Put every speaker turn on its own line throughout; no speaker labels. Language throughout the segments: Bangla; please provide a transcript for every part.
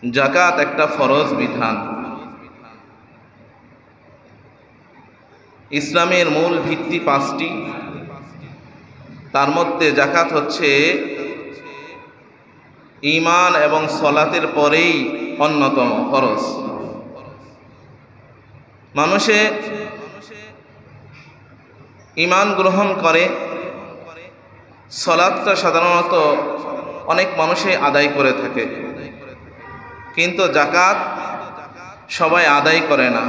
জাকাত একটা ফরজ বিধান। ইসলামের মূল ভিত্তি পাঁচটি, তার মধ্যে জাকাত হচ্ছে ঈমান এবং সলাতের পরেই অন্যতম ফরজ। মানুষে ঈমান গ্রহণ করে, সলাতটা সাধারণত অনেক মানুষই আদায় করে থাকে, কিন্তু জাকাত সবাই আদায় করে না।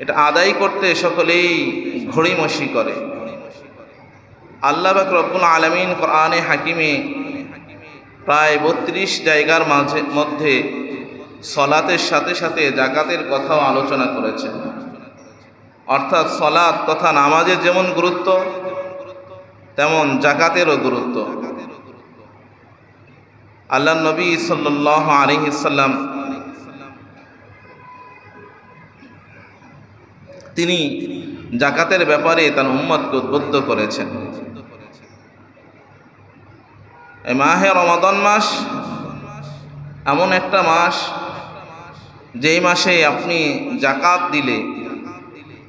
এটা আদায় করতে সকলেই ঘড়িমসি করে। আল্লাহ পাক রব্বুল আলামিন কোরআনে হাকিমে প্রায় 32 জায়গার মধ্যে সলাতের সাথে সাথে জাকাতের কথাও আলোচনা করেছেন। অর্থাৎ সলাত তথা নামাজের যেমন গুরুত্ব, তেমন জাকাতেরও গুরুত্ব। আল্লাহ নবী সাল্লাল্লাহু আলাইহি সাল্লাম তিনি জাকাতের ব্যাপারে তার উম্মতকে উদ্বুদ্ধ করেছেন। এই মাহে রমাদান মাস এমন একটা মাস, যেই মাসে আপনি জাকাত দিলে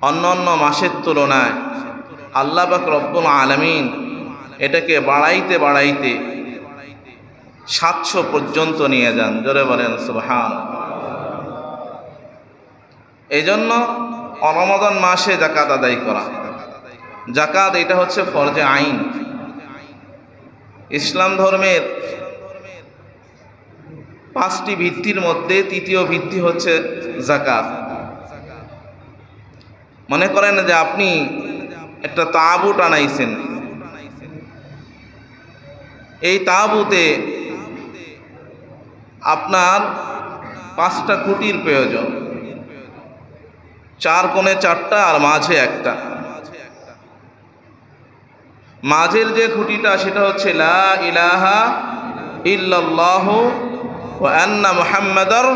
অন্যান্য মাসের তুলনায় আল্লাহ পাক রব্বুল আলামিন এটাকে বাড়াইতে বাড়াইতে 700 পর্যন্ত নিয়ে যান। জোরে বলেন সুবহানাল্লাহ। এই জন্য রমাদান মাসে জাকাত আদায় করা, জাকাত এটা হচ্ছে ফরজে আইন। ইসলাম ধর্মের 5টি ভিত্তির মধ্যে তৃতীয় ভিত্তি হচ্ছে জাকাত। মনে করেন যে আপনি একটা তাঁবু টানাইছেন, এই তাঁবুতে আপনার 5টা খুঁটির প্রয়োজন, 4 কোণে 4টা আর মাঝে একটা। মাঝের যে খুঁটিটা সেটা হচ্ছে লা ইলাহা ইল্লাল্লাহু ওয়া আন্না মুহাম্মাদার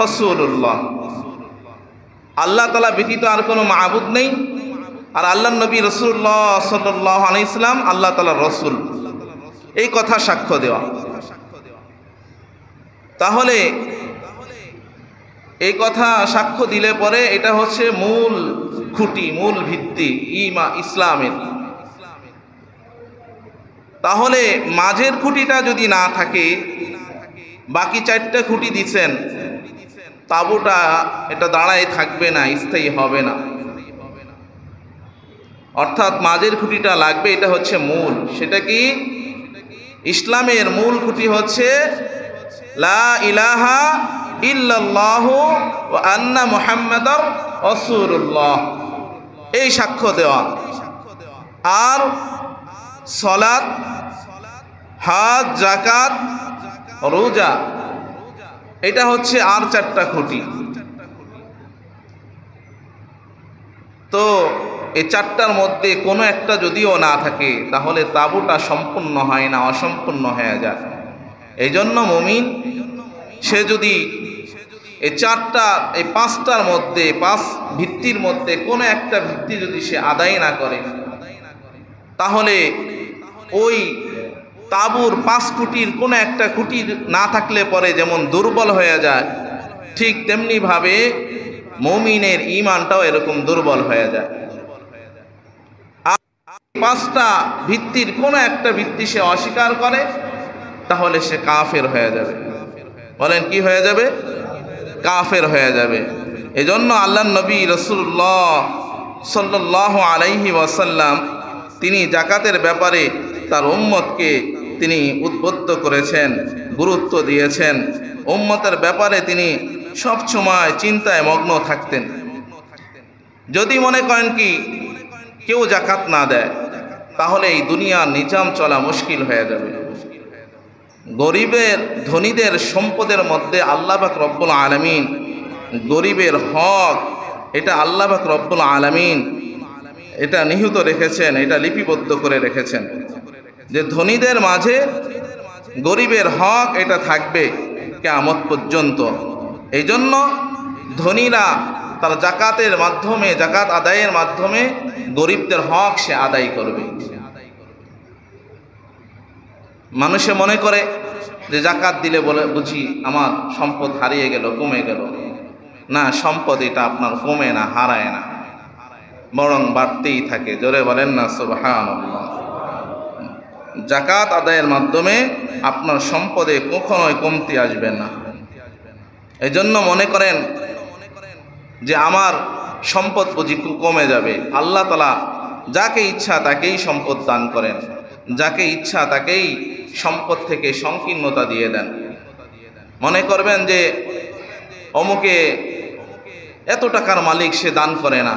রাসূলুল্লাহ। আল্লাহ তাআলা ব্যতীত আর কোনো মাবুদ নেই, আর আল্লাহর নবী রাসূলুল্লাহ সাল্লাল্লাহু আলাইহি সাল্লাম আল্লাহ তাআলার রাসূল, এই কথা সাক্ষ্য দেওয়া। তাহলে এই কথা সাক্ষ্য দিলে পরে এটা হচ্ছে মূল খুঁটি, মূল ভিত্তি ইসলামের। তাহলে মাঝের খুঁটিটা যদি না থাকে, বাকি 4টা খুঁটি দিচ্ছেন, তাঁবুটা এটা দাঁড়ায় থাকবে না, স্থায়ী হবে না। অর্থাৎ মাঝের খুঁটিটা লাগবে, এটা হচ্ছে মূল। সেটা কি? ইসলামের মূল খুঁটি হচ্ছে লা ইলাহা ইল্লাল্লাহু ওয়া আন্না মুহাম্মাদার রাসূলুল্লাহ, এই সাক্ষ্য দেওয়া। আর সালাত, হজ, জাকাত, রোজা, এটা হচ্ছে আর 4টা খুঁটি। তো এই 4টার মধ্যে কোনো একটা যদিও না থাকে, তাহলে তাঁবুটা সম্পূর্ণ হয় না, অসম্পূর্ণ হয়ে যায়। এই জন্য মুমিন সে যদি এই 5টার মধ্যে, 5 ভিত্তির মধ্যে কোনো একটা ভিত্তি যদি সে আদায় না করে, তাহলে ওই তাঁবুর 5 খুঁটির কোনো একটা খুঁটি না থাকলে পরে যেমন দুর্বল হয়ে যায়, ঠিক তেমনিভাবে মুমিনের ঈমানটাও এরকম দুর্বল হয়ে যায়। 5টা ভিত্তির কোনো একটা ভিত্তি সে অস্বীকার করে, তাহলে সে কাফের হয়ে যাবে। বলেন কি হয়ে যাবে? কাফের হয়ে যাবে। এজন্য আল্লাহর নবী রাসূলুল্লাহ সাল্লাল্লাহু আলাইহি ওয়াসাল্লাম তিনি জাকাতের ব্যাপারে তার উম্মতকে তিনি উদ্বুদ্ধ করেছেন, গুরুত্ব দিয়েছেন। উম্মতের ব্যাপারে তিনি সব সময় চিন্তায় মগ্ন থাকতেন। যদি মনে করেন কি কেউ জাকাত না দেয়, তাহলে এই দুনিয়ার নিজাম চলা মুশকিল হয়ে যাবে। গরিবের ধনীদের সম্পদের মধ্যে আল্লাহ পাক রব্বুল আলামিন গরিবের হক, এটা আল্লাহ পাক রব্বুল আলামিন এটা নিহিত রেখেছেন, এটা লিপিবদ্ধ করে রেখেছেন যে ধনীদের মাঝে গরিবের হক এটা থাকবে কিয়ামত পর্যন্ত। এই জন্য ধনীরা তার জাকাতের মাধ্যমে, জাকাত আদায়ের মাধ্যমে গরিবদের হক সে আদায় করবে। মানুষে মনে করে যে জাকাত দিলে বলে বুঝি আমার সম্পদ হারিয়ে গেল, কমে গেল। না, সম্পদ এটা আপনার কমে না, হারায় না, বরং বাড়তেই থাকে। জোরে বলেন না সুবহানাল্লাহ। জাকাত আদায়ের মাধ্যমে আপনার সম্পদে কখনোই কমতি আসবে না। এই জন্য মনে করেন যে আমার সম্পদ বুঝি কমে যাবে। আল্লাহ তাআলা যাকে ইচ্ছা তাকেই সম্পদ দান করেন, যাকে ইচ্ছা তাকেই সম্পদ থেকে সংকীর্ণতা দিয়ে দেন। মনে করবেন যে অমুকে এত টাকার মালিক, সে দান করে না,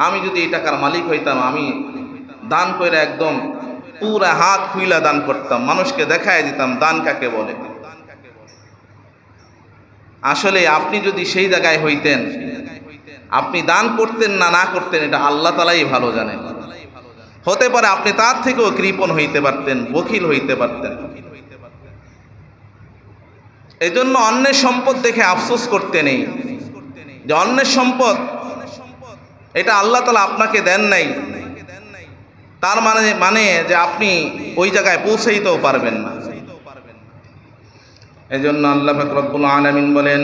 আমি যদি এই টাকার মালিক হইতাম আমি দান করে একদম পুরা হাত খুইলা দান করতাম, মানুষকে দেখায় দিতাম দান কাকে বলে। আসলে আপনি যদি সেই জায়গায় হইতেন, আপনি দান করতেন না না করতেন এটা আল্লাহ তাআলাই ভালো জানেন। হতে পারে আপনি তার থেকেও কৃপণ হইতে পারতেন, বখিল হইতে পারতেন। এই জন্য অন্যের সম্পদ দেখে আফসোস করতে নেই যে অন্যের সম্পদ এটা আল্লাহ তাআলা আপনাকে দেন নাই, তার মানে যে আপনি ওই জায়গায় পৌঁছাইতেও পারবেন না। এই জন্য আল্লাহ পাক রব্বুল আলামিন বলেন,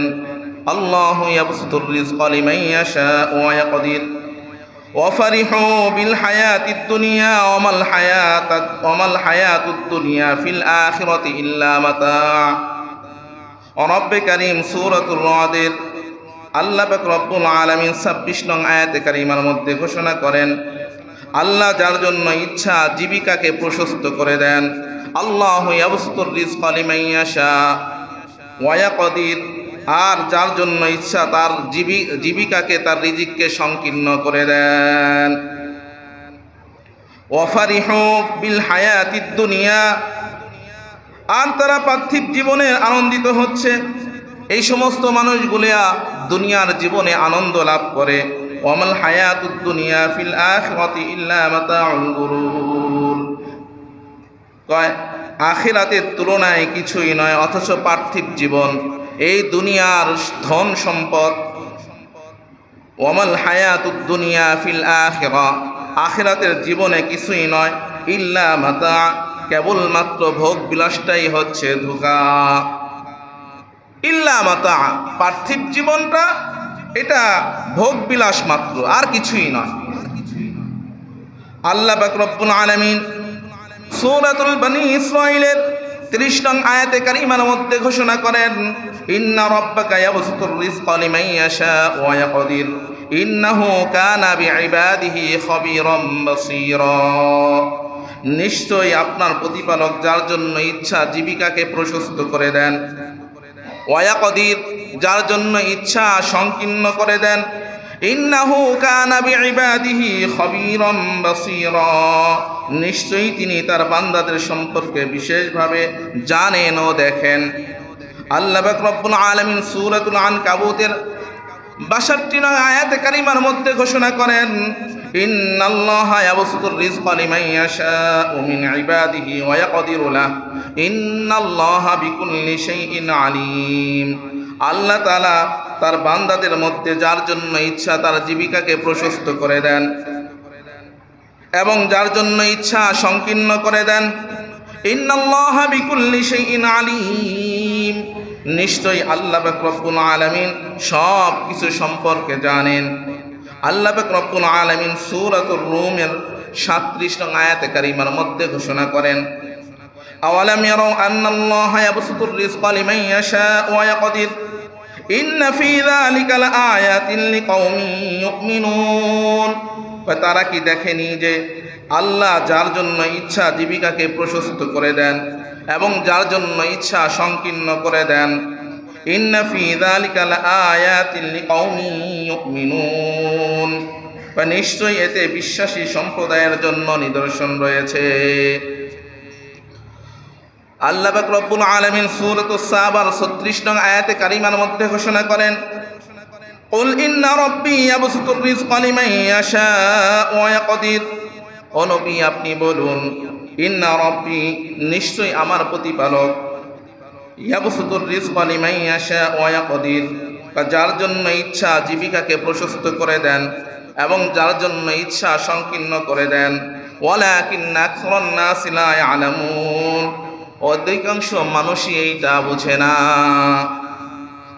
আল্লাহু ইয়াবসুতুর রিজকা লিমান ইয়াশাউ ওয়া ইয়াকদির ওয়া ফারিহু বিল হায়াতিদ দুনিয়া ওয়া মাল হায়াতুদ দুনিয়া ফিল আখিরাতি ইল্লা মাতা'। রব্বে কারীম সূরাতুর রাদের আল্লাহ পাক রব্বুল আলামিন 26 নং আয়াতে কারিমার মধ্যে ঘোষণা করেন, আল্লাহ যার জন্য ইচ্ছা জীবিকাকে প্রশস্ত করে দেন। আল্লাহু ইয়াবসুতুর রিজকা লিমান ইয়াশাউ ওয়া ইয়াকদির, আর যার জন্য ইচ্ছা তার জীবিকাকে, তার রিজিককে সংকীর্ণ করে দেন। ওয়া ফারিহু বিল হায়াতিদ দুনিয়া, আর তারা পার্থিব জীবনে আনন্দিত হচ্ছে। এই সমস্ত মানুষগুলা দুনিয়ার জীবনে আনন্দ লাভ করে। ওয়া মাল হায়াতুদ দুনিয়া ফিল আখিরাতি ইল্লা মাতাউল গুরুর, কয় আখিরাতের তুলনায় কিছুই নয়, অথচ পার্থিব জীবন, এই দুনিয়ার ধন সম্পদ, ওয়া মাল হায়াতুদ দুনিয়া ফিল আখিরা, আখিরাতের জীবনে কিছুই নয়, ইল্লা মাতা, কেবলমাত্র ভোগ বিলাসটাই হচ্ছে ধোঁকা। ইল্লা মাতা, পার্থিব জীবনটা এটা ভোগ বিলাস মাত্র, আর কিছুই নয়। আল্লাহ পাক রব্বুল আলামিন সূরাতুল বনী ইসরাঈলের 30 নং আয়াতে কারিমার মধ্যে ঘোষণা করেন, ইন্না রাব্বাকা ইয়াবসুতুর রিজকা লিমান ইয়াশাউ ওয়া ইয়াকদির ইন্নাহু কানা বিইবাদিহি খাবীরাম বাসীরা। নিশ্চয়ই আপনার প্রতিপালক যার জন্য ইচ্ছা জীবিকাকে প্রশস্ত করে দেন, ওয়া ইয়াকদির, যার জন্য ইচ্ছা সংকীর্ণ করে দেন, ইন্নাহু কানা বিইবাদিহি খাবীরাম বাসীরা, নিশ্চয়ই তিনি তার বান্দাদের সম্পর্কে বিশেষভাবে জানেন ও দেখেন। আল্লাহ পাক রব্বুল আলামিন সূরাতুল আনকাবুতের 62 নং আয়াতে কারিমার মধ্যে ঘোষণা করেন, ইন্নাল্লাহা ইয়াবসুতুর রিজকা লিমান ইয়াশাউ মিন ইবাদিহি ওয়া ইয়াকদিরু লাহু ইন্নাল্লাহা বিকুল্লি শাইইন আলীম। আল্লাহ তাআলা তার বান্দাদের মধ্যে যার জন্য ইচ্ছা তার জীবিকাকে প্রশস্ত করে দেন এবং যার জন্য ইচ্ছা সংকীর্ণ করে দেন। ইন্নাল্লাহা বিকুল্লি শাইইন আলীম, নিশ্চয়ই আল্লাহ পাক রব্বুল আলামিন সব কিছু সম্পর্কে জানেন। আল্লাহ পাক রব্বুল আলামিন সূরাতুর রুমের 37 নং আয়াতে কারিমার মধ্যে ঘোষণা করেন, আওয়ালাম ইয়ারাউ আন্নাল্লাহা ইয়াবসুতুর রিজকা লিমান ইয়াশাউ ওয়া ইয়াকদির ইন্না ফী যালিকা লাআয়াতিন লিকাওমিন ইউমিনুন। তারা কি দেখেনি যে আল্লাহ যার জন্য ইচ্ছা জীবিকাকে প্রশস্ত করে দেন এবং যার জন্য ইচ্ছা সংকীর্ণ করে দেন, ইন্না ফী যালিকা লাআয়াতিন লিকাওমিন ইউমিনুন, নিশ্চয়ই এতে বিশ্বাসী সম্প্রদায়ের জন্য নিদর্শন রয়েছে। আল্লাহ পাক রব্বুল আলামিন সূরাতুস সাবার 36 নং আয়াতে কারিমার মধ্যে ঘোষণা করেন, কুল ইন্না রাব্বী ইয়াবসুতুর রিজকা লিমান ইয়াশাউ ওয়া ইয়াকদির, ও নবী আপনি বলুন, ইন্না রাব্বী, নিশ্চয়ই আমার প্রতিপালক, ইয়াবসুতুর রিজকা লিমান ইয়াশাউ ওয়া ইয়াকদির, যার জন্য ইচ্ছা জীবিকাকে প্রশস্ত করে দেন এবং যার জন্য ইচ্ছা সংকীর্ণ করে দেন, ওয়ালাকিন্না আকসারান নাসি লা ইয়ালামুন, অধিকাংশ মানুষই এইটা বুঝে না,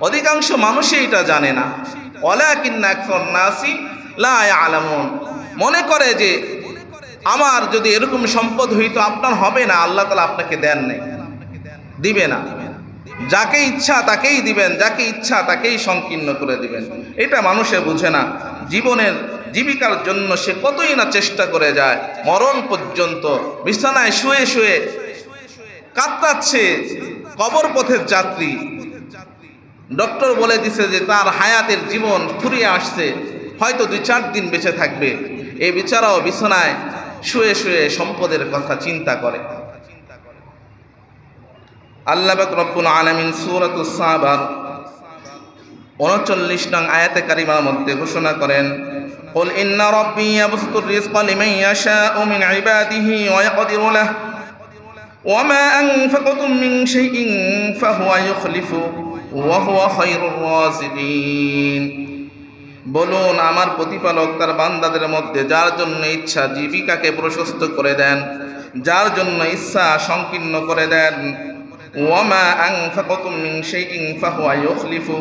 অধিকাংশ মানুষই এটা জানে না। ওয়ালাকিন্না আকসারুন নাসি লা ইয়ালামুন। মনে করে যে আমার যদি এরকম সম্পদ হইতো আপনার হবে না, আল্লাহ তাআলা আপনাকে দেন নাই, দিবে না। যাকে ইচ্ছা তাকেই দিবেন, যাকে ইচ্ছা তাকেই সংকীর্ণ করে দিবেন। এটা মানুষে বুঝে না। জীবিকার জন্য সে কতই না চেষ্টা করে যায়, মরণ পর্যন্ত বিছানায় শুয়ে শুয়ে কাতরাচ্ছে, কবর পথের যাত্রী। ডক্টর বলে দিছে যে তার হায়াতের জীবন ফুরিয়ে আসছে, হয়তো 2-4 দিন বেঁচে থাকবে। এই বেচারাও বিছানায় শুয়ে শুয়ে সম্পদের কথা চিন্তা করে। আল্লাহ পাক রব্বুল আলামিন সূরাতুস সাবার 39 নং আয়াতে কারিমার মধ্যে ঘোষণা করেন, কুল ইন্না রাব্বী ইয়াবসুতুর রিজকা লিমান ইয়াশাউ মিন ইবাদিহি ওয়া ইয়াকদিরু লাহু ওয়া মা আনফাকতুম মিন শাইইন ফাহুয়া ইউখলিফু ওয়া হুয়া খায়রুর রাযিকিন। বলুন, আমার প্রতিপালক তার বান্দাদের মধ্যে যার জন্য ইচ্ছা জীবিকাকে প্রশস্ত করে দেন, যার জন্য ইচ্ছা সংকীর্ণ করে দেন। ওয়া মা আনফাকতুম মিন শাইইন ফাহুয়া ইউখলিফু।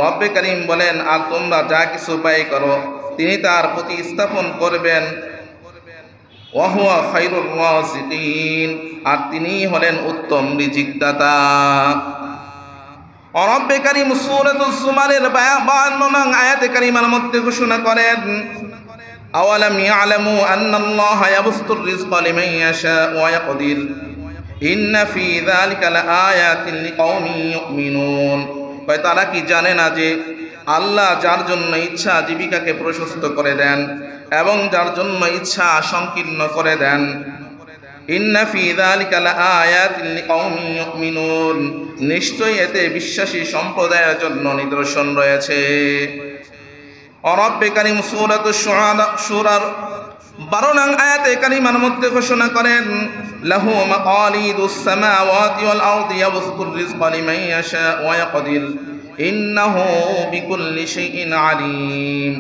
রব্বে কারীম বলেন, আর তোমরা যা কিছু ব্যয় করো তিনি তার প্রতিস্থাপন করবেন। ওয়া হুয়া খায়রুর রাযিকিন, আর তিনিই হলেন উত্তম রিজিকদাতা। রব্বে কারীম সূরাতুজ জুমারের 52 নং আয়াতে কারিমার মধ্যে ঘোষণা করেন, আওয়ালাম ইয়ালামু আন্নাল্লাহা ইয়াবসুতুর রিজকা লিমান ইয়াশাউ ওয়া ইয়াকদির ইন্না ফি যালিকা লাআয়াতিন লিকাওমিন ইউমিনুন। তারা কি জানে না যে আল্লাহ যার জন্য ইচ্ছা জীবিকাকে প্রশস্ত করে দেন এবং যার জন্য ইচ্ছা সংকীর্ণ করে দেন। ইন্না ফি যালিকা লাআয়াতিন লিকাওমিন ইউমিনুন, নিশ্চয়ই এতে বিশ্বাসী সম্প্রদায়ের জন্য নিদর্শন রয়েছে। রব্বে কারীম সূরাতুশ শুরার 12 নং আয়াতে কারিমার মধ্যে ঘোষণা করেন, লাহু মাকালিদুস সামাওয়াতি ওয়াল আরদি ইয়াবসুতুর রিজকা লিমান ইয়াশাউ ওয়া ইয়াকদির ইন্নাহু বিকুল্লি শাইইন আলিম।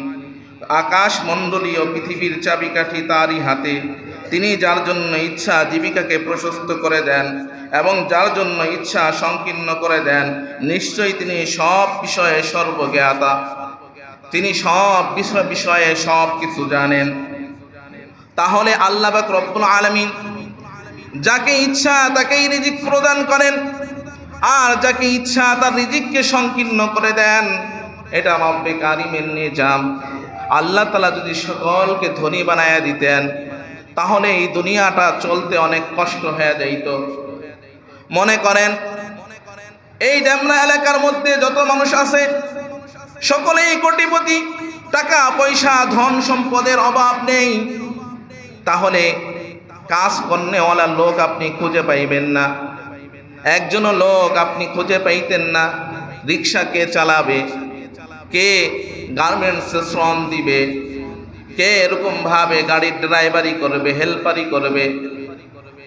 আকাশ মণ্ডলীয় পৃথিবীর চাবিকাঠি তারই হাতে। তিনি যার জন্য ইচ্ছা জীবিকাকে প্রশস্ত করে দেন এবং যার জন্য ইচ্ছা সংকীর্ণ করে দেন। নিশ্চয়ই তিনি সব বিষয়ে সর্বজ্ঞাতা, তিনি সব বিষয়ে সব কিছু জানেন। তাহলে আল্লাহ পাক রব্বুল আলামিন যাকে ইচ্ছা তাকেই রিজিক প্রদান করেন, আর যাকে ইচ্ছা তার রিজিককে সংকীর্ণ করে দেন। এটা রব্বে কারীমের নিজাম। আল্লাহ তাআলা যদি সকলকে ধনী বানায়া দিতেন তাহলে এই দুনিয়াটা চলতে অনেক কষ্ট হয়ে যাইত। মনে করেন এই ডেমরা এলাকার মধ্যে যত মানুষ আছে সকলেই কোটিপতি, টাকা পয়সা ধন সম্পদের অভাব নেই। তাহলে কাজ কর্নেওয়ালা লোক আপনি খুঁজে পাইবেন না, একজনও লোক আপনি খুঁজে পাইতেন না। রিক্সা কে চালাবে, কে গার্মেন্টসে শ্রম দিবে, কে এরকম ভাবে গাড়ির ড্রাইভারি করবে, হেল্পারি করবে,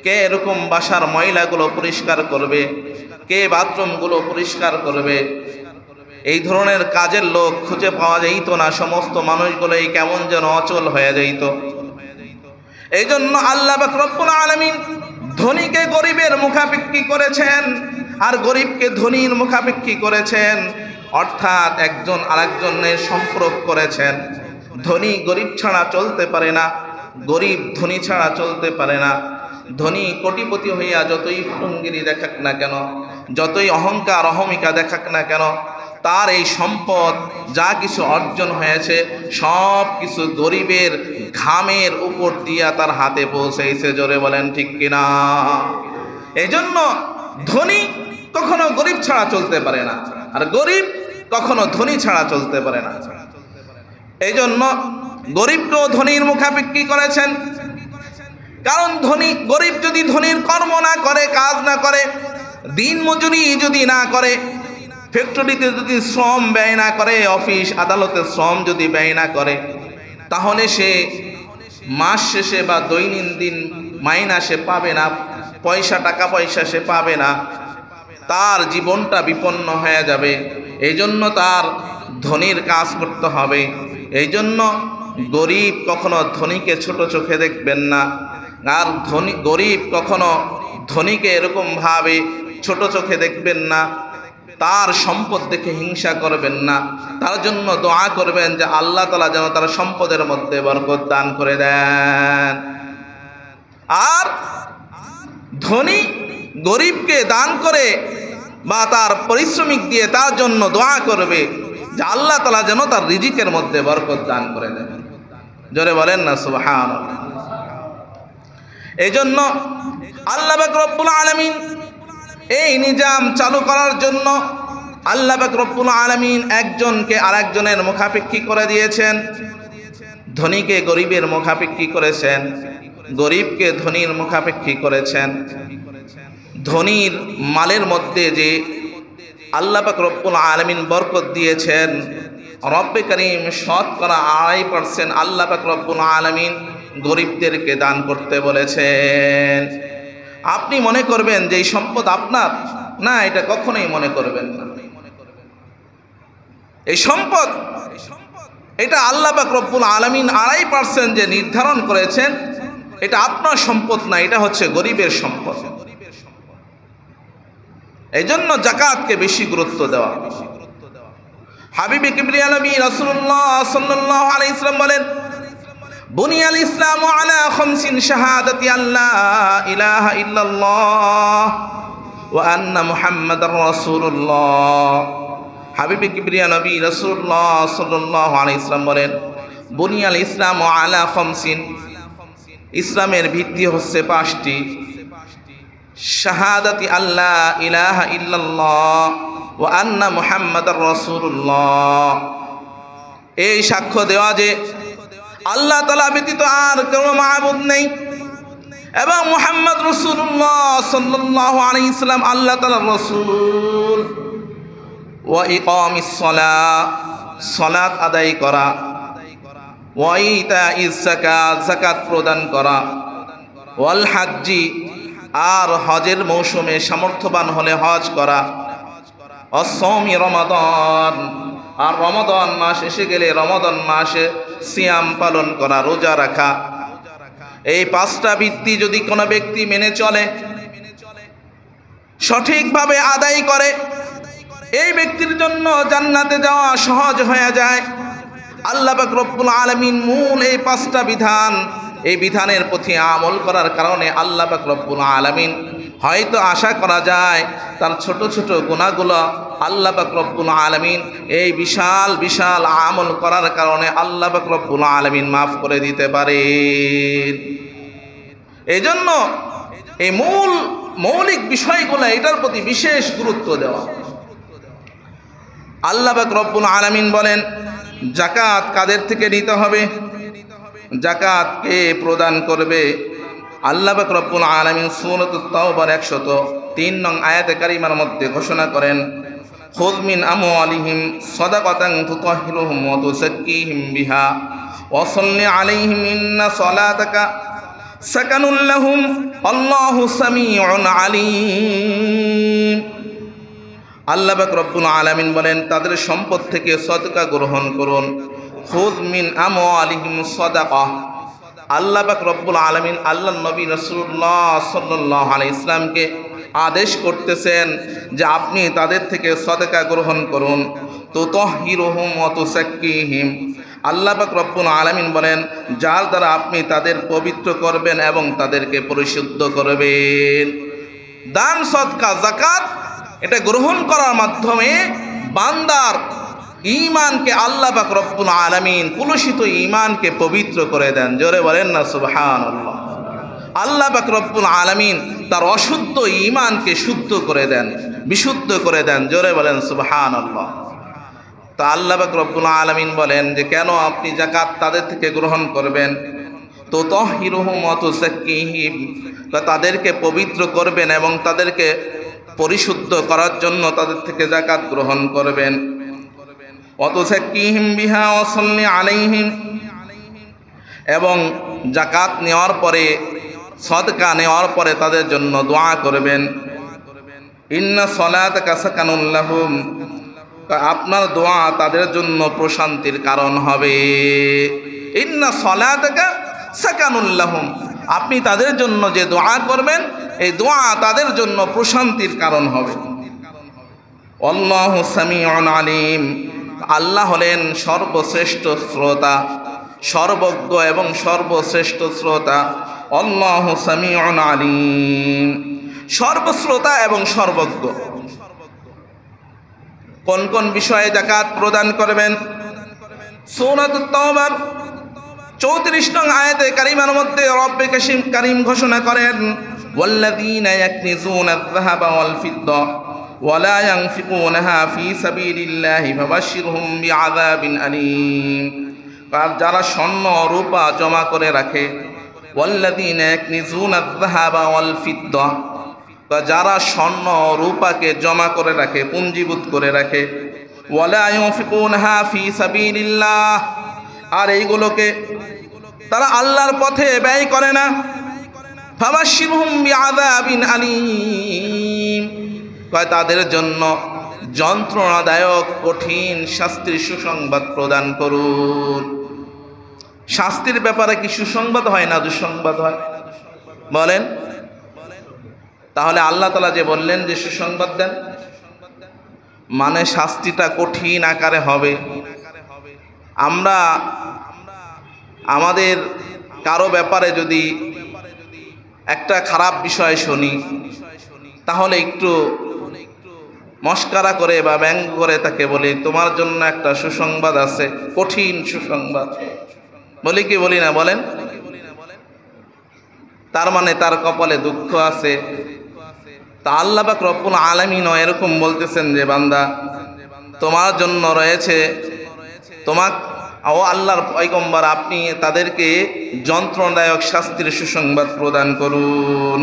কে এরকম বাসার ময়লাগুলো পরিষ্কার করবে, কে বাথরুমগুলো পরিষ্কার করবে। এই ধরনের কাজের লোক খুঁজে পাওয়া যাইত না। সমস্ত মানুষগুলোই কেমন যেন অচল হয়ে যাইত। এই জন্য আল্লাহ পাক রব্বুল আলামিন ধনীকে গরিবের মুখাপেক্ষী করেছেন আর গরিবকে ধনীর মুখাপেক্ষী করেছেন, অর্থাৎ একজন আরেকজনের সম্পর্ক করেছেন। ধনী গরিব ছাড়া চলতে পারে না, গরিব ধনী ছাড়া চলতে পারে না। ধনী কোটিপতি হইয়া যতই ফুটুঙ্গিরি দেখাক না কেন, যতই অহংকার অহমিকা দেখাক না কেন, তার এই সম্পদ যা কিছু অর্জন হয়েছে সব কিছু গরিবের ঘামের উপর দিয়া তার হাতে পৌঁছেছে। জোরে বলেন ঠিক কিনা? এই জন্য ধনী কখনো গরিব ছাড়া চলতে পারে না, আর গরিব কখনো ধনী ছাড়া চলতে পারে না। এই জন্য গরিবকেও ধনীর মুখাপেক্ষী করেছেন। কারণ গরিব যদি ধনীর কর্ম না করে, কাজ না করে, দিন মজুরি যদি না করে, ফ্যাক্টরিতে যদি শ্রম ব্যয় না করে, অফিস আদালতে শ্রম যদি ব্যয় না করে, তাহলে সে মাস শেষে বা দৈনন্দিন মাইনা সে পাবে না, টাকা পয়সা সে পাবে না, তার জীবনটা বিপন্ন হয়ে যাবে। এই জন্য তার ধনীর কাজ করতে হবে। এই জন্য গরিব কখনো ধনীকে ছোট চোখে দেখবেন না। আর ধনী গরিব কখনো ধনীকে এরকম ভাবে ছোট চোখে দেখবেন না, তার সম্পদ দেখে হিংসা করবেন না, তার জন্য দোয়া করবেন যে আল্লাহ তাআলা যেন তার সম্পদের মধ্যে বরকত দান করে দেন। আর ধনী গরিবকে দান করে বা তার পরিশ্রমিক দিয়ে তার জন্য দোয়া করবে যে আল্লাহ তাআলা যেন তার রিজিকের মধ্যে বরকত দান করে দেন। জোরে বলেন না সুবহানাল্লাহ। এই জন্য আল্লাহ পাক রব্বুল আলামিন এই নিজাম চালু করার জন্য আল্লাহ পাক রব্বুল আলামিন একজনকে আরেকজনের মুখাপেক্ষী করে দিয়েছেন। ধনীকে গরিবের মুখাপেক্ষী করেছেন, গরিবকে ধনীর মুখাপেক্ষী করেছেন। ধনীর মালের মধ্যে যে আল্লাহ পাক রব্বুল আলামিন বরকত দিয়েছেন, রব্বে করিম শতকরা 2.5% আল্লাহ পাক রব্বুল আলামিন গরিবদেরকে দান করতে বলেছেন। আপনি মনে করবেন যে এই সম্পদ আপনার, না, এটা কখনোই মনে করবেন না। এই সম্পদ এটা আল্লাহ পাক রব্বুল আলামিন 2.5% যে নির্ধারণ করেছেন, এটা আপনার সম্পদ না, এটা হচ্ছে গরিবের সম্পদ। এই জন্য যাকাতকে বেশি গুরুত্ব দেওয়া। হাবিবে কিবরিয়া নবী রাসূলুল্লাহ সাল্লাল্লাহু আলাইহি ওয়াসাল্লাম বলেন, বুনিয়াল ইসলামু আলা খামসিন শাহাদাতি আল্লা ইলাহা ইল্লাল্লাহ ওয়া আন্না মুহাম্মাদার রাসূলুল্লাহ। হাবিবে কিবরিয়া নবী রাসূলুল্লাহ সাল্লাল্লাহু আলাইহি ওয়াসাল্লাম বলেন, বুনিয়াল ইসলামু আলা খামসিন, ইসলামের ভিত্তি হচ্ছে 5টি। শাহাদাতি আল্লা ইলাহা ইল্লাল্লাহ ওয়া আন্না মুহাম্মাদার রাসূলুল্লাহ, এই সাক্ষ্য দেওয়া যে আল্লাহ তাআলা ব্যতীত আর কোনো মাবুদ নেই এবং মুহাম্মদ রাসূলুল্লাহ সাল্লাল্লাহু আলাইহি ওয়াসাল্লাম আল্লাহ তাআলার রাসূল। ওয়া ইকামিস সালাহ, সালাত আদায় করা। ওয়া ইতাইজ যাকাত, যাকাত প্রদান করা। ওয়াল হাজ্জি, আর হজের মৌসুমে সামর্থ্যবান হলে হজ করা। অসৌমি রমাদান, আর রমাদান মাস এসে গেলে রমাদান মাসে সিয়াম পালন করা, রোজা রাখা। এই 5টা ভিত্তি যদি কোনো ব্যক্তি মেনে চলে, সঠিকভাবে আদায় করে, এই ব্যক্তির জন্য জান্নাতে যাওয়া সহজ হয়ে যায়। আল্লাহ পাক রব্বুল আলামিন মূল এই 5টা বিধান, এই বিধানের প্রতি আমল করার কারণে আল্লাহ পাক রব্বুল আলামিন হয়তো আশা করা যায় তার ছোট ছোট গুনাহগুলো আল্লাহ পাক রব্বুল আলামিন এই বিশাল বিশাল আমল করার কারণে আল্লাহ পাক রব্বুল আলামিন মাফ করে দিতে পারেন। এই জন্য এই মৌলিক বিষয়গুলো, এটার প্রতি বিশেষ গুরুত্ব দেওয়া। আল্লাহ পাক রব্বুল আলামিন বলেন, যাকাত কাদের থেকে নিতে হবে, যাকাত কে প্রদান করবে। আল্লাহ পাক রব্বুল আলামিন সূরাতুত তাওবার 103 নং আয়াতে কারিমার মধ্যে ঘোষণা করেন, খুয মিন আমওয়ালিহিম সাদাকাতান তুতাহহিরুহুম ওয়া তুযাক্কিহিম বিহা ওয়া সাল্লি আলাইহিম ইন্না সালাতাকা সাকানুল লাহুম আল্লাহু সামিউন আলীম। আল্লাহ পাক রব্বুল আলামিন বলেন, তাদের সম্পদ থেকে সদকা গ্রহণ করুন। খুয মিন আমওয়ালিহিম সাদাকা, আল্লাহ পাক রব্বুল আলামিন আল্লাহর নবী রাসূলুল্লাহ সাল্লাল্লাহু আলাইহি ওয়াসাল্লামকে আদেশ করতেছেন যে আপনি তাদের থেকে সদকা গ্রহণ করুন। তুতাহহিরুহুম ওয়া তুযাক্কিহিম, আল্লাহ পাক রব্বুল আলামিন বলেন, যার দ্বারা আপনি তাদের পবিত্র করবেন এবং তাদেরকে পরিশুদ্ধ করবেন। দান, সদকা, যাকাত এটা গ্রহণ করার মাধ্যমে বান্দার ঈমানকে আল্লাহ পাক রব্বুল আলামিন, কুলুষিত ঈমানকে পবিত্র করে দেন। জোরে বলেন না সুবহানাল্লাহ। আল্লাহ পাক রব্বুল আলামিন তার অশুদ্ধ ঈমানকে শুদ্ধ করে দেন, বিশুদ্ধ করে দেন। জোরে বলেন সুবহানাল্লাহ। তা আল্লাহ পাক রব্বুল আলামিন বলেন যে কেন আপনি যাকাত তাদের থেকে গ্রহণ করবেন। তুতাহহিরুহুম ওয়া তুযাক্কিহিম, তাদেরকে পবিত্র করবেন এবং তাদেরকে পরিশুদ্ধ করার জন্য তাদের থেকে যাকাত গ্রহণ করবেন। ওয়া তুযাক্কিহিম বিহা ওয়া সাল্লি আলাইহিম, এবং যাকাত নেওয়ার পরে, সদকা নেওয়ার পরে তাদের জন্য দোয়া করবেন। ইন্না সালাতাকা সাকানুল লাহুম, আপনার দোয়া তাদের জন্য প্রশান্তির কারণ হবে। ইন্না সালাতাকা সাকানুল লাহুম, আপনি তাদের জন্য যে দোয়া করবেন এই দোয়া তাদের জন্য প্রশান্তির কারণ হবে। আল্লাহু সামিউন আলিম, আল্লাহ হলেন সর্বশ্রেষ্ঠ শ্রোতা, সর্বজ্ঞ এবং সর্বশ্রেষ্ঠ শ্রোতা। আল্লাহু সামিউন আলিম, সর্বশ্রোতা এবং সর্বজ্ঞ। কোন কোন বিষয়ে যাকাত প্রদান করবেন? সূরাতুত তাওবার 34 নং আয়াতে কারিমার মধ্যে রব্বে কারীম ঘোষণা করেন, ওয়াল্লাযীনা ইয়াকনিজুনায যাহাবা ওয়াল ফিদ্দা ওয়া লা ইয়ানফিকুনাহা ফী সাবিলিল্লাহি ফাবাশশিরহুম বিআযাবিন আলীম। যারা স্বর্ণ রূপা জমা করে রাখে, ওয়াল্লাযীনা ইয়াকনিজুনায যাহাবা ওয়াল ফিদ্দা, যারা স্বর্ণ রূপাকে জমা করে রাখে, পুঞ্জীভূত করে রাখে, ওয়া লা ইয়ানফিকুনাহা ফী সাবিলিল্লাহ, আর এইগুলোকে তারা আল্লাহর পথে ব্যয় করে না, ফাবাশশিরহুম বিআযাবিন আলীম, তাদের জন্য যন্ত্রণাদায়ক কঠিন শাস্তির সুসংবাদ প্রদান করুন। শাস্তির ব্যাপারে কি সুসংবাদ হয় না দুঃসংবাদ হয়? বলেন। তাহলে আল্লাহ তাআলা যে বললেন যে সুসংবাদ দেন, মানে শাস্তিটা কঠিন আকারে হবে। আমরা আমাদের কারো ব্যাপারে যদি একটা খারাপ বিষয় শুনি, তাহলে একটু মস্কারা করে বা ব্যঙ্গ করে তাকে বলি, তোমার জন্য একটা সুসংবাদ আছে, কঠিন সুসংবাদ। বলি কি বলি না? বলেন। তার মানে তার কপালে দুঃখ আছে। তা আল্লাহ পাক রব্বুল আলামিন এরকম বলতেছেন যে বান্দা, তোমার জন্য রয়েছে, ও আল্লাহর পয়গম্বর, আপনি তাদেরকে যন্ত্রণাদায়ক শাস্তির সুসংবাদ প্রদান করুন।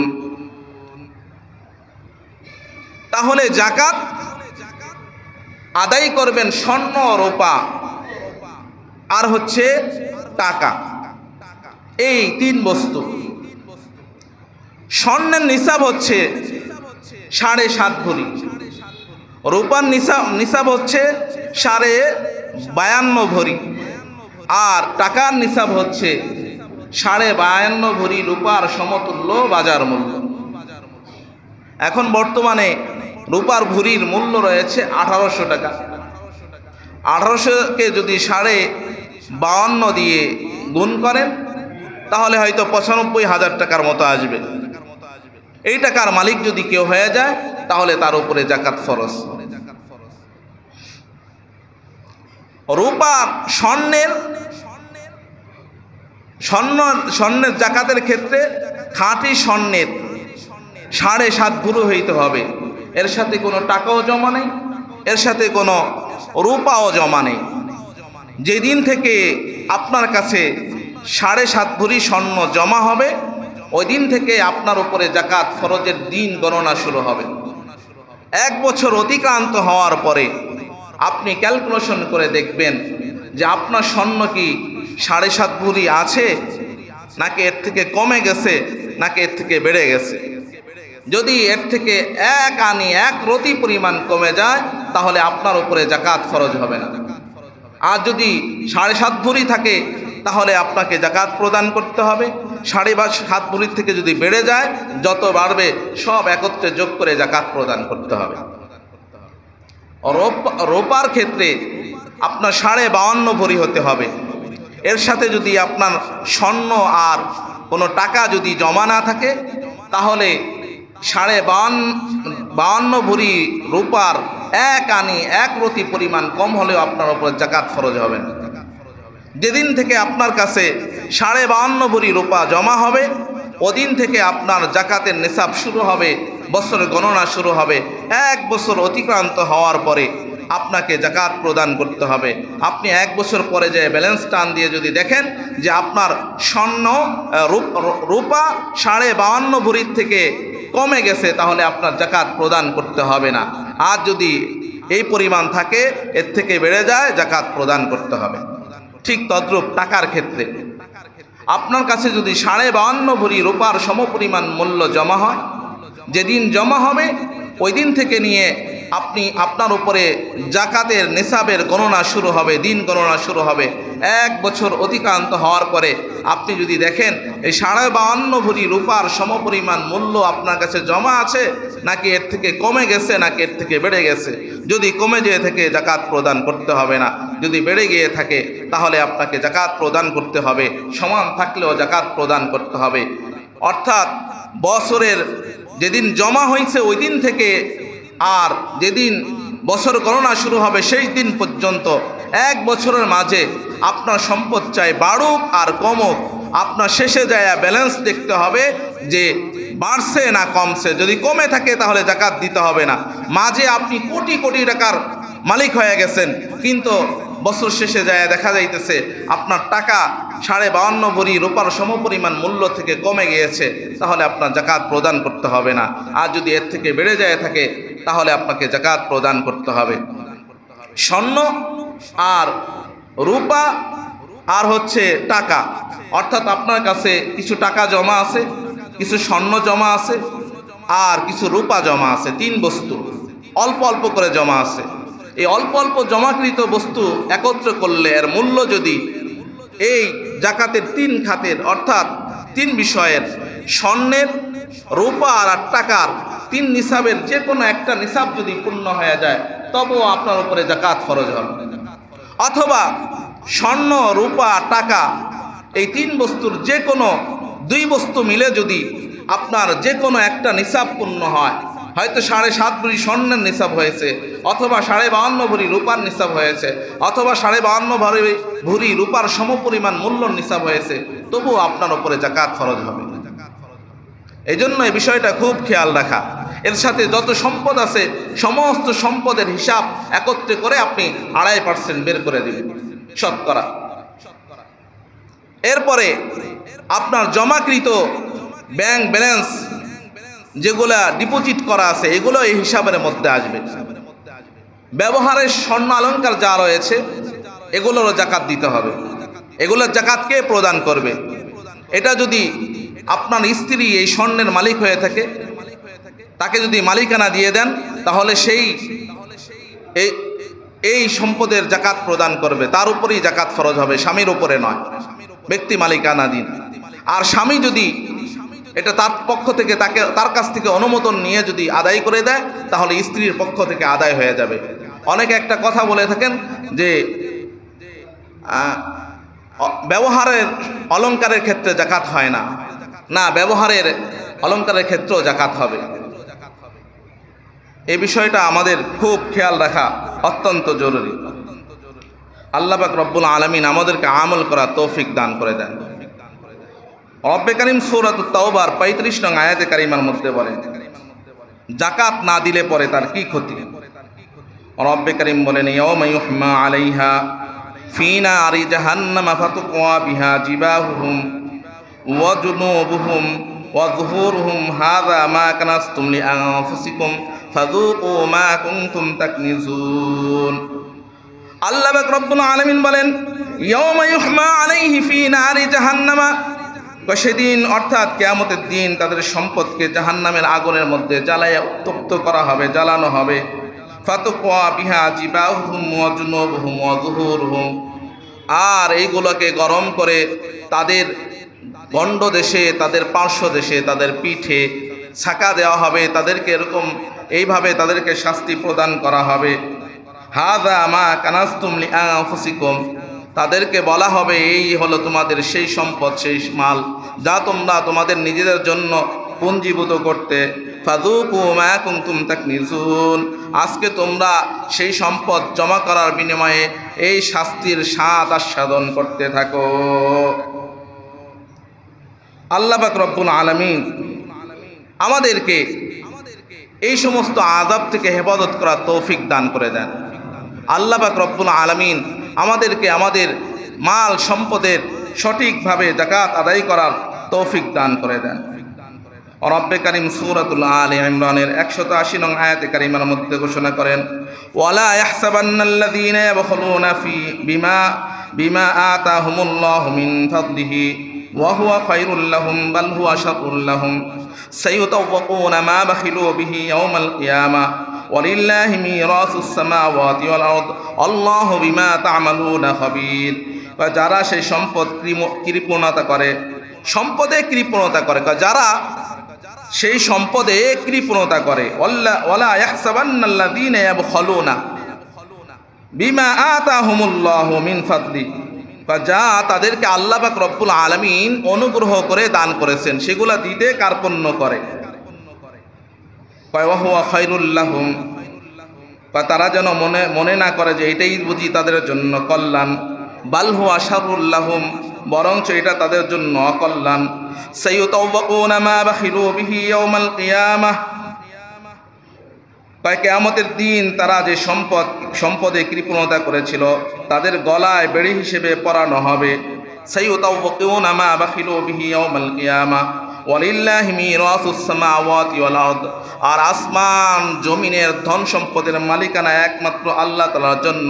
তাহলে যাকাত আদায় করবেন স্বর্ণ রূপা আর হচ্ছে টাকা, এই তিন বস্তু। স্বর্ণের নিসাব হচ্ছে 7.5 ভরি, রূপার নিসাব হচ্ছে 52.5 ভরি, আর টাকার নিসাব হচ্ছে 52.5 ভরি রূপার সমতুল্য বাজার মূল্য। এখন বর্তমানে রূপার ভরির মূল্য রয়েছে 1800 টাকা। 1800কে যদি 52.5 দিয়ে গুণ করেন তাহলে হয়তো 95,000 টাকার মতো আসবে। এই টাকার মালিক যদি কেউ হয়ে যায় তাহলে তার উপরে যাকাত ফরজ। রূপা স্বর্ণের যাকাতের ক্ষেত্রে খাঁটি স্বর্ণের 7.5 ভরি হইতে হবে। এর সাথে কোনো টাকাও জমা নেই, এর সাথে কোনো রূপাও জমা নেই। যেদিন থেকে আপনার কাছে 7.5 ভরি স্বর্ণ জমা হবে, ওই দিন থেকে আপনার উপরে যাকাত ফরজের দিন গণনা শুরু হবে। 1 বছর অতিক্রান্ত হওয়ার পরে আপনি ক্যালকুলেশন করে দেখবেন যে আপনার স্বর্ণ কি 7.5 ভরি আছে, নাকি এর থেকে কমে গেছে, নাকি এর থেকে বেড়ে গেছে। যদি এর থেকে 1 আনি 1 রতি পরিমাণ কমে যায় তাহলে আপনার উপরে যাকাত ফরজ হবে না। আর যদি 7.5 ভরি থাকে তাহলে আপনাকে যাকাত প্রদান করতে হবে। 7.5 ভরির থেকে যদি বেড়ে যায়, যত বাড়বে সব একত্রে যোগ করে যাকাত প্রদান করতে হবে। রূপার ক্ষেত্রে আপনার 52.5 ভরি হতে হবে। এর সাথে যদি আপনার স্বর্ণ আর কোনো টাকা যদি জমা না থাকে তাহলে 52.5 ভরি রূপার 1 আনি 1 রতি পরিমাণ কম হলেও আপনার উপর যাকাত ফরজ হবে না। যেদিন থেকে আপনার কাছে 52.5 ভরি রূপা জমা হবে ওদিন থেকে আপনার যাকাতের নিসাব শুরু হবে, বছরের গণনা শুরু হবে। 1 বছর অতিক্রান্ত হওয়ার পরে আপনাকে যাকাত প্রদান করতে হবে। আপনি 1 বছর পরে যে ব্যালেন্স টান দিয়ে যদি দেখেন যে আপনার স্বর্ণ রূপা 52.5 ভরির থেকে কমে গেছে তাহলে আপনার যাকাত প্রদান করতে হবে না। আর যদি এই পরিমাণ থাকে, এর থেকে বেড়ে যায়, যাকাত প্রদান করতে হবে। ঠিক তদ্রূপ টাকার ক্ষেত্রে আপনার কাছে যদি 52.5 ভরি রূপার সমপরিমাণ মূল্য জমা হয়, যেদিন জমা হবে ওই দিন থেকে নিয়ে আপনার উপরে যাকাতের নিসাবের গণনা শুরু হবে, দিন গণনা শুরু হবে। 1 বছর অতিক্রান্ত হওয়ার পরে আপনি যদি দেখেন এই 52.5 ভরি রূপার সমপরিমাণ মূল্য আপনার কাছে জমা আছে, নাকি এর থেকে কমে গেছে, নাকি এর থেকে বেড়ে গেছে। যদি কমে যেয়ে থাকে যাকাত প্রদান করতে হবে না, যদি বেড়ে গিয়ে থাকে তাহলে আপনাকে যাকাত প্রদান করতে হবে, সমান থাকলেও যাকাত প্রদান করতে হবে। অর্থাৎ বছরের যেদিন জমা হয়েছে ওই দিন থেকে আর যেদিন বছর গণনা শুরু হবে সেই দিন পর্যন্ত 1 বছরের মাঝে আপনার সম্পদ চাই বাড়ুক আর কমুক, আপনার শেষে যায় ব্যালেন্স দেখতে হবে যে বাড়ছে না কমছে। যদি কমে থাকে তাহলে যাকাত দিতে হবে না। মাঝে আপনি কোটি কোটি টাকার মালিক হয়ে গেছেন, কিন্তু বছর শেষে যায় দেখা যাইতেছে আপনার টাকা 52.5 ভরি রূপার সমপরিমাণ মূল্য থেকে কমে গিয়েছে, তাহলে আপনার যাকাত প্রদান করতে হবে না। আর যদি এর থেকে বেড়ে যায় থাকে তাহলে আপনাকে যাকাত প্রদান করতে হবে। স্বর্ণ আর রূপা আর হচ্ছে টাকা, অর্থাৎ আপনার কাছে কিছু টাকা জমা আছে, কিছু স্বর্ণ জমা আছে, আর কিছু রূপা জমা আছে। 3 বস্তু অল্প অল্প করে জমা আছে। এই অল্প অল্প জমাকৃত বস্তু একত্র করলে এর মূল্য যদি এই যাকাতের 3 খাতের অর্থাৎ 3 বিষয়ের স্বর্ণের, রূপা আর টাকার 3 নিসাবের যে কোনো একটা নিসাব যদি পূর্ণ হয়ে যায় তবুও আপনার উপরে যাকাত ফরজ হবে। অথবা স্বর্ণ, রূপা, টাকা এই 3 বস্তুর যে কোনো 2 বস্তু মিলে যদি আপনার যে কোনো একটা নিসাব পূর্ণ হয়, হয়তো 7.5 ভরি স্বর্ণের নিসাব হয়েছে, অথবা 52.5 ভরি রূপার নিসাব হয়েছে, অথবা 52.5 ভরি রূপার সমপরিমাণ মূল্যর নিসাব হয়েছে, তবুও আপনার উপরে যাকাত ফরজ হবে। এই জন্য এই বিষয়টা খুব খেয়াল রাখা। এর সাথে যত সম্পদ আছে সমস্ত সম্পদের হিসাব একত্রে করে আপনি 2.5% বের করে দিবেন শতকরা। এরপরে আপনার জমাকৃত ব্যাংক ব্যালেন্স যেগুলা ডিপোজিট করা আছে এগুলো এই হিসাবের মধ্যে আসবে। ব্যবহারের স্বর্ণ অলংকার যা রয়েছে এগুলোরও যাকাত দিতে হবে। এগুলোর যাকাত কে প্রদান করবে? এটা যদি আপনার স্ত্রী এই স্বর্ণের মালিক হয়ে থাকে, তাকে যদি মালিকানা দিয়ে দেন তাহলে সেই এই সম্পদের যাকাত প্রদান করবে, তার উপরেই যাকাত ফরজ হবে, স্বামীর উপরে নয়। ব্যক্তি মালিকানা দিন। আর স্বামী যদি এটা তার পক্ষ থেকে তার কাছ থেকে অনুমোদন নিয়ে যদি আদায় করে দেয় তাহলে স্ত্রীর পক্ষ থেকে আদায় হয়ে যাবে। অনেকে একটা কথা বলে থাকেন যে ব্যবহারের অলংকারের ক্ষেত্রে যাকাত হয় না। না, ব্যবহারের অলংকারের ক্ষেত্রেও যাকাত হবে। এই বিষয়টা আমাদের খুব খেয়াল রাখা অত্যন্ত জরুরি। আল্লাহ পাক রব্বুল আলামিন আমাদেরকে আমল করা তৌফিক দান করে দেন। রব্বে কারীম সূরাতুত তাওবার 35 নং আয়াতে কারিমার মধ্যে বলেন যাকাত না দিলে পরে তার কি ক্ষতি। রব্বে কারীম বলেন ইয়াউমা ইউহমা আলাইহা ফি নারি জাহান্নাম ফাতুকওয়া বিহা জিবাহুহুম ওয়া জুনুবুহুম ওয়া যুহুরুহুম হাযা মা কানাসতুম লিআনফুসিকুম ফাযুকু মা কুনতুম তাকনিজুন। আল্লাহ পাক রব্বুল আলামিন বলেন ইয়াউমা ইউহমা আলাইহি ফি নারি জাহান্নাম, সেদিন অর্থাৎ কিয়ামতের দিন তাদের সম্পদকে জাহান্নামের আগুনের মধ্যে জ্বালাইয়া উত্তপ্ত করা হবে, জ্বালানো হবে। ফাতুকওয়া বিহা জিবাহুহুম ওয়া জুনুবুহুম ওয়া যুহুরুহুম, আর এইগুলোকে গরম করে তাদের গণ্ড দেশে, তাদের পার্শ্ব দেশে, তাদের পিঠে ছাকা দেওয়া হবে। তাদেরকে এরকম এইভাবে তাদেরকে শাস্তি প্রদান করা হবে। হাযা মা কানাসতুম লিআনফুসিকুম, তাদেরকে বলা হবে এই হলো তোমাদের সেই সম্পদ, সেই মাল যা তোমরা তোমাদের নিজেদের জন্য পুঞ্জীভূত করতে। ফাযুকু মা কুনতুম তাকনিজুন, আজকে তোমরা সেই সম্পদ জমা করার বিনিময়ে এই শাস্তির স্বাদ আস্বাদন করতে থাকো। আল্লাহ পাক রব্বুল আলামিন আমাদেরকে এই সমস্ত আযাব থেকে হেফাজত করার তৌফিক দান করে দেন। আল্লাহ পাক রব্বুল আলামিন আমাদেরকে আমাদের মাল সম্পদের সঠিকভাবে যাকাত আদায় করার তৌফিক দান করে দেন। রব্বে কারীম সূরাতুল আলে ইমরানের 180 নং আয়াতে কারিমার মধ্যে ঘোষণা করেন ওয়ালা ইয়াহসাবান্নাল্লাযীনা ইয়াবখুলুনা বিমা আতাহুমুল্লাহু মিন ফাদলিহি ওয়া হুয়া খায়রুল লাহুম বাল হুয়া শাররুল লাহুম সায়ুতাওয়াকুনা মা বাখিলু বিহি ইয়াওমাল কিয়ামা ওয়ালিল্লাহি মিরাসুস সামাওয়াতি ওয়াল আরদ আল্লাহু বিমা তা'মালুনা খাবীর। যারা সেই সম্পদ কৃপণতা করে, সম্পদে কৃপণতা করে, যারা সেই সম্পদে কৃপণতা করে, ওয়ালা ইয়াহসাবান্নাল্লাযীনা ইয়াবখালুনা বিমা আতাহুমুল্লাহু মিন ফাদলি, যা তাদেরকে আল্লাহ পাক রব্বুল আলামিন অনুগ্রহ করে দান করেছেন সেগুলা দিতে কার্পণ্য করে। ওয়া হুয়া খায়রুল লাহুম, তারা যেন মনে না করে যে এটাই বুঝি তাদের জন্য কল্যাণ। বাল হুয়া শাররুল লাহুম, বরঞ্চ এটা তাদের জন্য অকল্যাণ। সাইয়ুতাওয়াকুনা মা বাখিলু বিহি ইয়াওমাল কিয়ামাহ, কিয়ামতের দিন তারা যে সম্পদে কৃপণতা করেছিল তাদের গলায় বেড়ি হিসেবে পরানো হবে। সাইয়ুতাওয়াকুনা মা বাখিলু বিহি ইয়াওমাল কিয়ামাহ ওয়ালিল্লাহি মিরাসুস সামাওয়াতি ওয়াল আরদ, আর আসমান জমিনের ধন সম্পদের মালিকানা একমাত্র আল্লাহ তাআলার জন্য।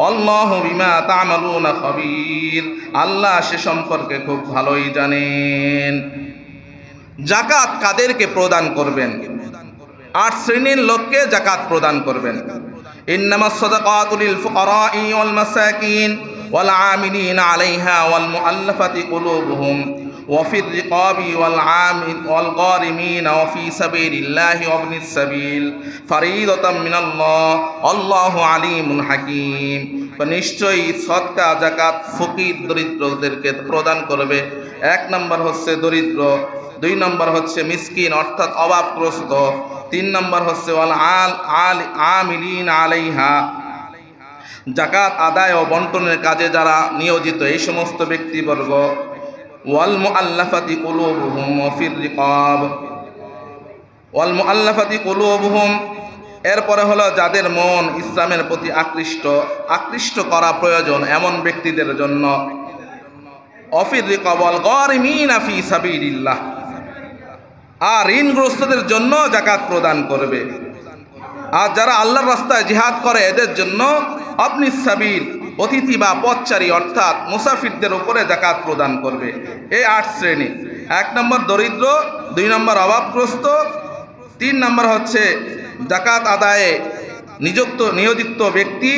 আল্লাহু বিমা তা'মালুনা খাবীর, আল্লাহ সে সম্পর্কে খুব ভালোই জানেন। যাকাত কাদেরকে প্রদান করবেন? 8 শ্রেণীর লোককে যাকাত প্রদান করবেন। ইন্নামাস সাদাকাতু লিল ফুকারা'i ওয়াল মাসাকিন ওয়াল আমিলিনা আলাইহা ওয়াল মুআল্লাফাতি কুলুবুহুম ওয়া ফির রিকাবি ওয়াল গারিমিনা ওয়া ফি সাবিলিল্লাহি ওয়া ইবনিস সাবিল ফরিদাতাম মিনাল্লাহ আল্লাহু আলিমুন হাকীম। নিশ্চয়ই সদকা যাকাত ফকির দরিদ্রদেরকে প্রদান করবে। 1 নম্বর হচ্ছে দরিদ্র, 2 নম্বর হচ্ছে মিসকিন অর্থাৎ অভাবগ্রস্ত, 3 নম্বর হচ্ছে আমিলিন আলাইহা, যাকাত আদায় ও বন্টনের কাজে যারা নিয়োজিত এই সমস্ত ব্যক্তিবর্গ। ওয়াল মুআল্লাফাতি কুলুবুহুম ওয়া ফির রিকাব, ওয়াল মুআল্লাফাতি কুলুবুহুম, এরপরে হলো যাদের মন ইসলামের প্রতি আকৃষ্ট করা প্রয়োজন এমন ব্যক্তিদের জন্য। অফির রিকাব ওয়াল গারিমিনা ফি সাবিলিল্লাহ, আর ঋণগ্রস্তদের জন্য যাকাত প্রদান করবে। আর যারা আল্লাহর রাস্তায় জিহাদ করে এদের জন্য ইবনিস সাবিল, অতিথি বা পথচারী অর্থাৎ মুসাফিরদের উপরে যাকাত প্রদান করবে। এই 8 শ্রেণী। 1 নম্বর দরিদ্র, 2 নম্বর অভাবগ্রস্ত, 3 নম্বর হচ্ছে যাকাত আদায়ে নিয়োজিত ব্যক্তি,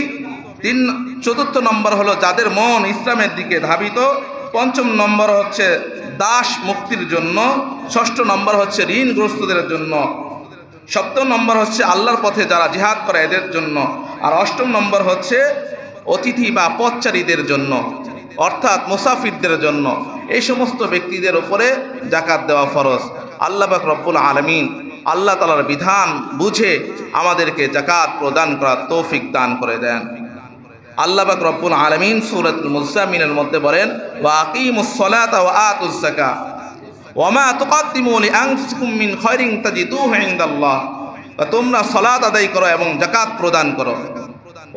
4th নম্বর হলো যাদের মন ইসলামের দিকে ধাবিত, 5ম নম্বর হচ্ছে দাস মুক্তির জন্য, 6ষ্ঠ নম্বর হচ্ছে ঋণগ্রস্তদের জন্য, 7ম নম্বর হচ্ছে আল্লাহর পথে যারা জিহাদ করে এদের জন্য, আর 8ম নম্বর হচ্ছে অতিথি বা পথচারীদের জন্য অর্থাৎ মুসাফিরদের জন্য। এই সমস্ত ব্যক্তিদের উপরে যাকাত দেওয়া ফরজ। আল্লাহ পাক রব্বুল আলামিন আল্লাহ তাআলার বিধান বুঝে আমাদেরকে যাকাত প্রদান করার তৌফিক দান করে দেন। আল্লাহ পাক রব্বুল আলামিন সূরাতুল মুজাম্মিলের মধ্যে বলেন, ওয়া আকিমুস সালাতা ওয়া আতুজ যাকাত ওয়া মা তুকদ্দিমু লিআনফুসিকুম মিন খায়রিন তাজিদুহু ইনদাল্লাহ, তোমরা সালাত আদায় করো এবং যাকাত প্রদান করো।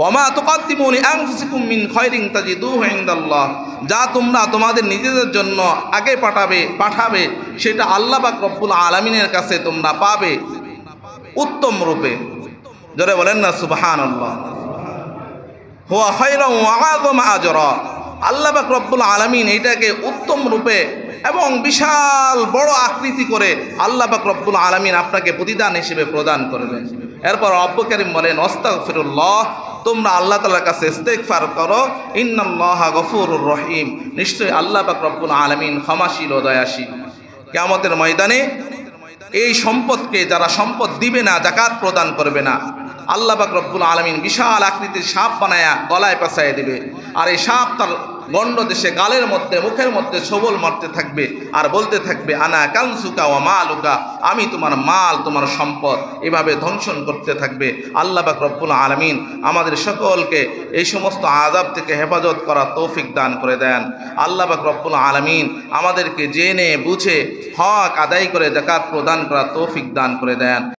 ওয়া মা তুকদ্দিমু লিআনফুসিকুম মিন খায়রিন তাজিদুহু ইনদাল্লাহ, যা তোমরা তোমাদের নিজেদের জন্য আগে পাঠাবে সেটা আল্লাহ পাক রব্বুল আলামিনের কাছে তোমরা পাবে উত্তম রূপে। জোরে বলেন না সুবহানাল্লাহ। হুয়া খায়রুন ওয়া আযমা আজরা, আল্লাহ পাক রব্বুল আলামিন এটাকে উত্তম রূপে এবং বিশাল বড় আকৃতি করে আল্লাহ পাক রব্বুল আলামিন আপনাকে প্রতিদান হিসেবে প্রদান করবেন। এরপর রব্বুল কারীম বলেন, আস্তাগফিরুল্লাহ, তোমরা আল্লাহ তাআলার কাছে ইস্তেগফার করো, ইন্নাল্লাহা গফুরুর রহিম, নিশ্চয়ই আল্লাহ পাক রব্বুল আলামিন ক্ষমাশীল ও দয়াশীল। কিয়ামতের ময়দানে এই সম্পদকে যারা সম্পদ দিবে না, যাকাত প্রদান করবে না, আল্লাহ পাক রব্বুল আলামিন বিশাল আকৃতির সাপ বানায়া গলায় পেঁচায় দিবে, আর এই সাপ তার গণ্ড দেশে গালের মধ্যে মুখের মধ্যে সবল মারতে থাকবে আর বলতে থাকবে, আনা কানসুকা ওয়া মালুকা, আমি তোমার মাল তোমার সম্পদ, এভাবে ধ্বংসন করতে থাকবে। আল্লাহ পাক রব্বুল আলামিন আমাদের সকলকে এই সমস্ত আযাব থেকে হেফাজত করার তৌফিক দান করে দেন। আল্লাহ পাক রব্বুল আলামিন আমাদেরকে জেনে বুঝে হক আদায় করে যাকাত প্রদান করার তৌফিক দান করে দেন।